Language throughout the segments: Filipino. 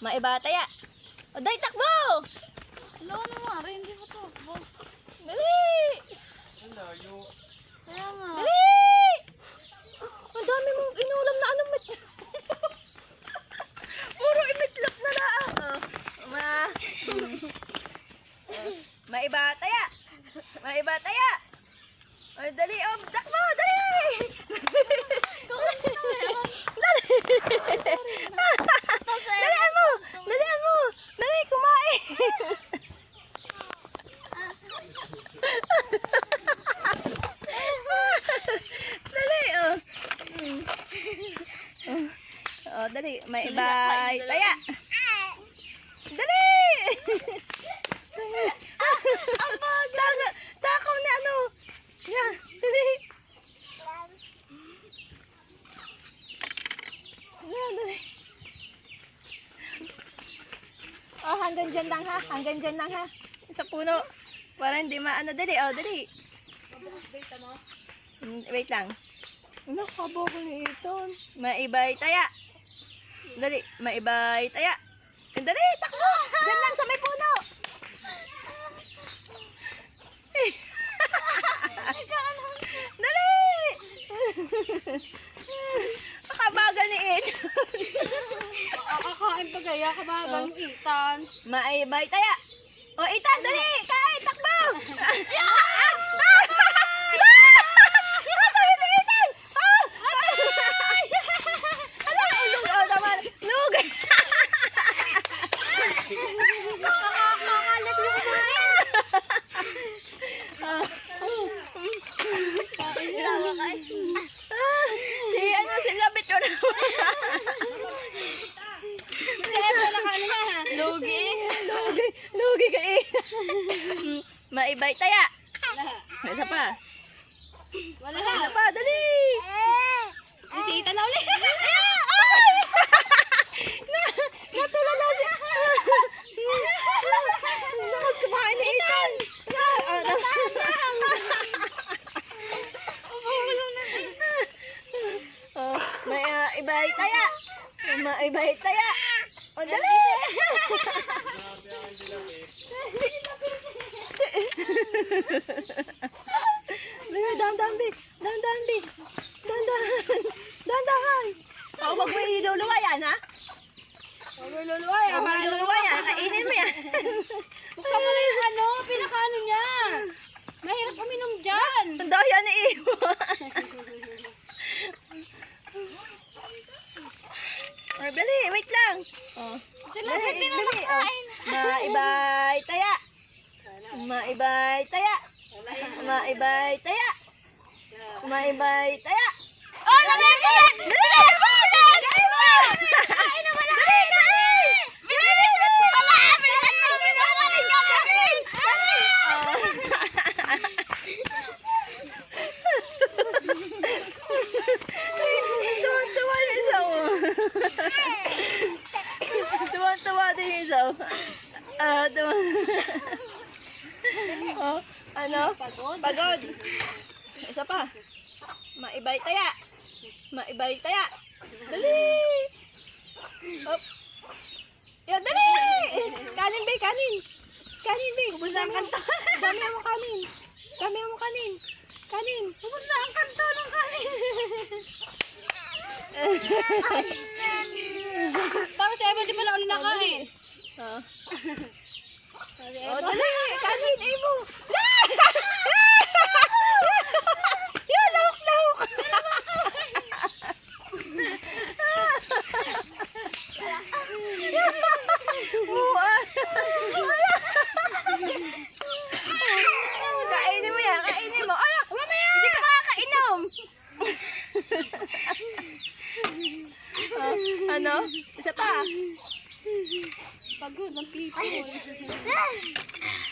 Maibataya. O, day, takbo! Wala ko naman, hindi mo to. Dali! Ang layo. Kaya nga. Dali! Ang dami mong inulam na ano mat. Puro imitlop na lang. Maibataya. Maibataya. O, dali, o, takbo, dali! Dalian mo! Dalian mo! Dali, kumain! Dali, oh. Oh, dali, may ibay. Taya! Dali! Takaw na ano? Yeah, dali. Dali. Oh, hanggang dyan lang ha. Hanggang dyan lang ha. Sa puno. Para hindi maano. Dali, oh, dali. Wait lang. Ano, kabo ko ni Iton. Maibay taya. Dali, maibay taya. Dali, takbo. Dyan lang sa may puno. Dali. Makabagal ni Iton. Kakain pa gaya, kabagal mo Itan. Maibay taya. O, Itan, dali. Kain, takbo. Si Labit yun. Lugi ka eh. Maibay taya. Isa pa. Wala Isa pa, dali. Si Itan na ulit. Natulala siya. Nakas kumain ni Itan. Oh, may ibay taya. Maibay taya. O, dali. Dahan-dahan, Bi. Dahan-dahan, Bi. Dahan-dahan. Dahan-dahan. Oh, wag mo iluluwa yan, ha? Wag mo iluluwa yan. Wag mo iluluwa yan. Kainin mo yan. Buksan mo na yung ano, pinakaano niya. Mahirap uminom dyan. Ang daya ni Iwo. Oh, dali, wait lang. Oh. Sila Dali, pwede na dali, nakain. Maibay taya. Maibay taya. Maibay taya. Maibay taya. Oh, lamig! Lamig! Lamig! Dali mo! Kain na wala! Dali! Bilis! Ala! Bilis! Bilis! Tuwan-tuwa yung isa mo. Tuwan-tuwa din yung isa mo. Oh, ano? Pagod. Isa pa. Maibay taya. Maibay taya. Dali! Hop. Yo, dali! Kanin, Bay, kanin. Kanin, Bay. Ubus na ang kanta. Dami mo kanin. Dami mo kanin. Kanin. Ubus na ang kanta ng kanin. Parang si Evan di pa na uli nakain. Oh. Oh, dali! Kanin, Emo! Yo, lahok! Kainin mo yan, kainin mo. Ay, mamaya! Hindi ka makakainom. Ano? Isa pa. Pagod ng people.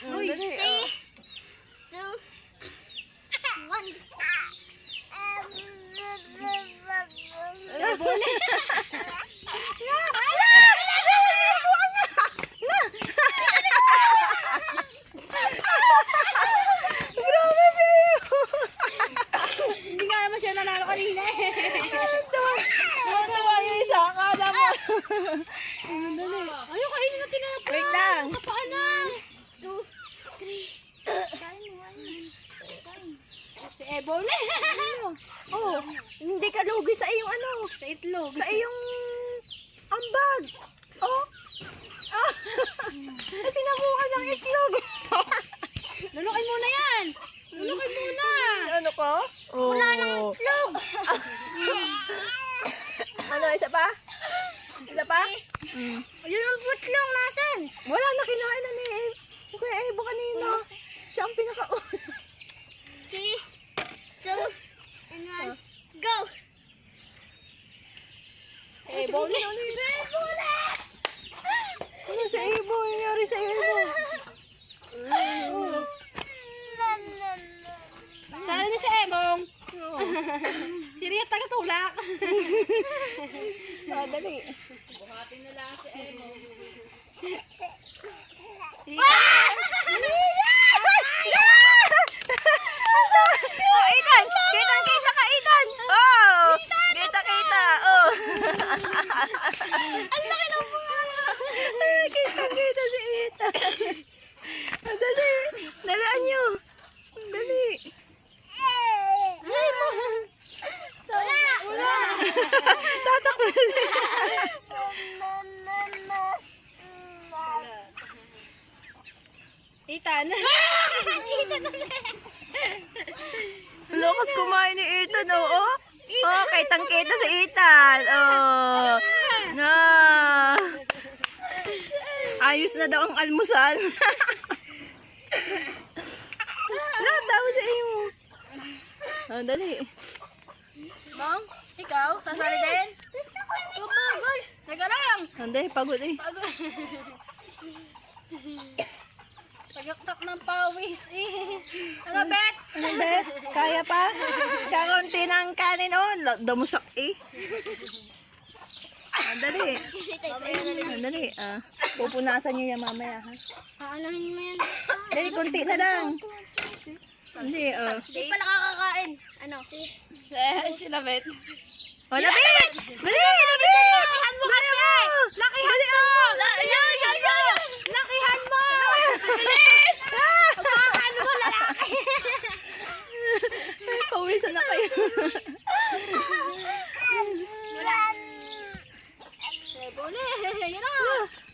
Uy, dali. Oh. 2, 1. Grabe, Piliw! Hindi nga naman siya nanalo kanina eh. Tuwa yung isa, akala mo. Ayaw, kainin na tinapay. Wait lang. Kapaan na. 2, 3. Kain mo, Si Ebole. Oh, hindi ka lugi sa iyong ano. Sa itlog. Sa iyong ambag. Oh. Oh. Kasi nabukas ang itlog. Lulukin muna yan. Lulukin muna. Ano ko? Oh. Wala nang itlog. Ano, isa pa? Isa pa? Yun ang putlong nasan? Wala na, kinain na ni Kuya Ebo kanina. Siya ang pinaka... 3, 2, and 1. Go! Ebole. Ano sa Ebo? Ano nangyari sa Ebo? Sana niya si Ebong. Si Ria taga-tulak. Ah, dali. Oh, Ethan! Kitang-kita ka, Ethan! Oh! Kita-kita! Oh! Ang laki ng bunga. Kitang-kita si Ethan! Ah, dali! Dalaan nyo! Dali! Wala. Tatakbo na siya! Ethan. Lakas kumain ni Ethan, oh! Oh, kitang-kita si Ethan! Oh! Na! Ayos na daw ang almusal! Lahat daw sa iyo! Oh, dali! Bang, ikaw, sasali din? Tumagol. Teka lang. Hindi, pagod eh. Tagaktak ng pawis eh. Ano, Bet? Ano, Bet? Kaya pa? Kakunti ng kanin, oh. Damusak eh. Andali. Andali. Ah, pupunasan nyo yan mamaya, ha? Aalamin mo yan. Dali, kunti na lang. Hindi, oh. Di pala kakakain. Ano? Sila, Bet. Oh, labit! Dali, labit! Lakihan mo kasi! Lakihan mo! Lakihan mo! Bilis! Lakihan mo, lalaki! Ay, pawisan na kayo. Ebole, yun na!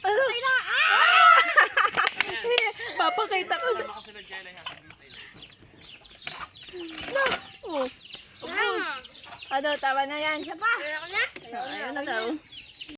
Ano? Ah! Papakita ko. Tama kasi ng jelly ha. Oh. Ano, tama na yan. Ano na? Ayun na daw.